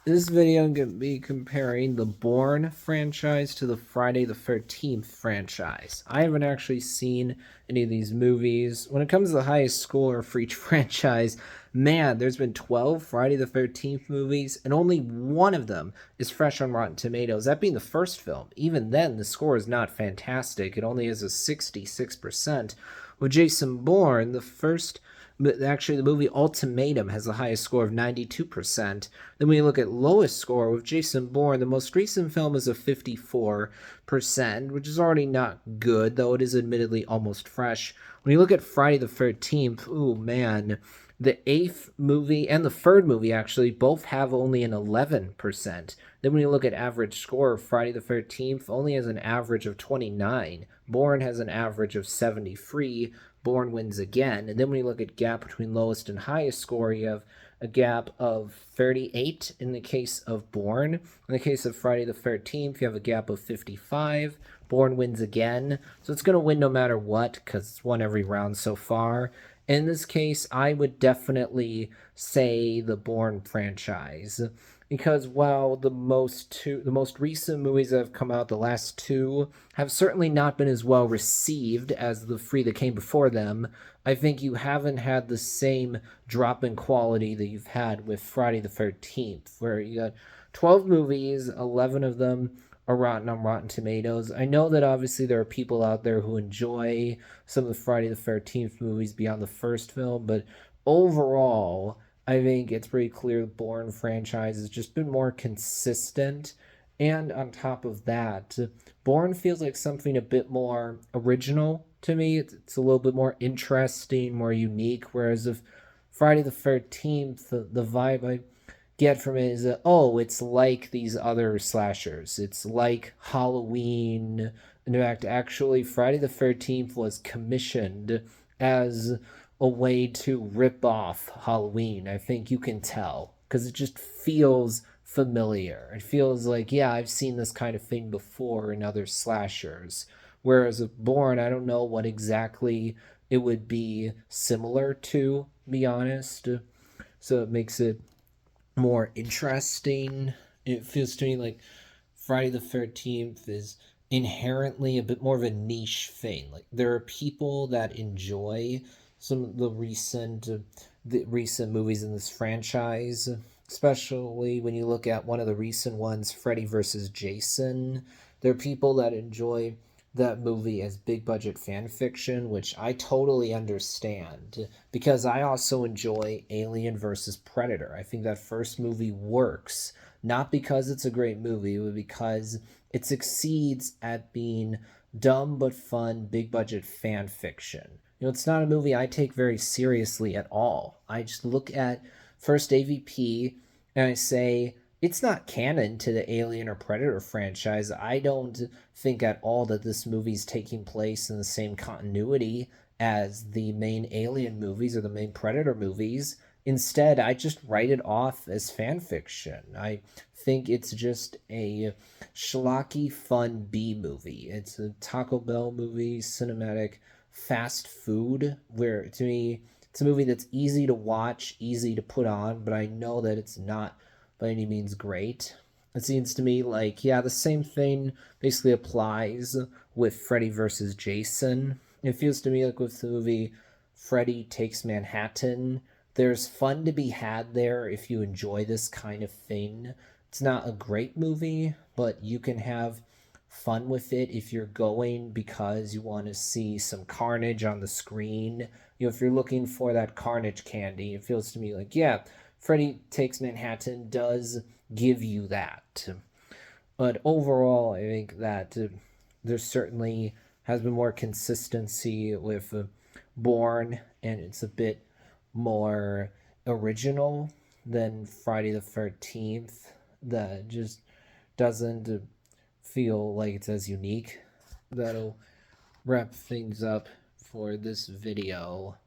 This video I'm going to be comparing the Bourne franchise to the Friday the 13th franchise. I haven't actually seen any of these movies. When it comes to the highest score for each franchise, man, there's been 12 Friday the 13th movies, and only one of them is fresh on Rotten Tomatoes, that being the first film. Even then, the score is not fantastic. It only has a 66%. With Jason Bourne, the first but actually the movie Ultimatum has the highest score of 92%. Then when you look at lowest score with Jason Bourne, the most recent film is a 54%, which is already not good, though it is admittedly almost fresh. When you look at Friday the 13th, ooh man, the eighth movie and the third movie actually both have only an 11%. Then when you look at average score, Friday the 13th only has an average of 29. Bourne has an average of 73. Bourne wins again. And then when you look at gap between lowest and highest score, you have a gap of 38 in the case of Bourne. In the case of Friday the 13th, you have a gap of 55. Bourne wins again. So it's going to win no matter what because it's won every round so far. In this case, I would definitely say the Bourne franchise because while the most recent movies that have come out, the last two, have certainly not been as well received as the three that came before them, I think you haven't had the same drop in quality that you've had with Friday the 13th, where you got 12 movies, 11 of them are rotten on Rotten Tomatoes. I know that obviously there are people out there who enjoy some of the Friday the 13th movies beyond the first film, but overall, I think it's pretty clear the Bourne franchise has just been more consistent. And on top of that, Bourne feels like something a bit more original to me. It's a little bit more interesting, more unique. Whereas if Friday the 13th, the vibe I get from it is that, oh, it's like these other slashers. It's like Halloween. In fact, actually, Friday the 13th was commissioned as a way to rip off Halloween. I think you can tell because it just feels familiar. It feels like, yeah, I've seen this kind of thing before in other slashers. Whereas with Bourne, I don't know what exactly it would be similar to be honest. So it makes it more interesting. It feels to me like Friday the 13th is inherently a bit more of a niche thing. Like there are people that enjoy some of the recent movies in this franchise, especially when you look at one of the recent ones, Freddy versus Jason. There are people that enjoy that movie as big budget fan fiction, which I totally understand because I also enjoy Alien versus Predator. I think that first movie works not because it's a great movie, but because it succeeds at being dumb but fun, big budget fan fiction. It's not a movie I take very seriously at all. I just look at first AVP and I say, it's not canon to the Alien or Predator franchise. I don't think at all that this movie's taking place in the same continuity as the main Alien movies or the main Predator movies. Instead, I just write it off as fan fiction. I think it's just a schlocky, fun B movie. It's a Taco Bell movie, cinematic fast food, where to me, it's a movie that's easy to watch, easy to put on, but I know that it's not by any means great. It seems to me like, yeah, the same thing basically applies with Freddy versus Jason. It feels to me like with the movie Freddy Takes Manhattan, there's fun to be had there if you enjoy this kind of thing. It's not a great movie, but you can have fun with it if you're going because you want to see some carnage on the screen. If you're looking for that carnage candy, it feels to me like, yeah, Freddy Takes Manhattan does give you that. But overall, I think that there certainly has been more consistency with Bourne, and it's a bit more original than Friday the 13th. That just doesn't feel like it's as unique. That'll wrap things up for this video.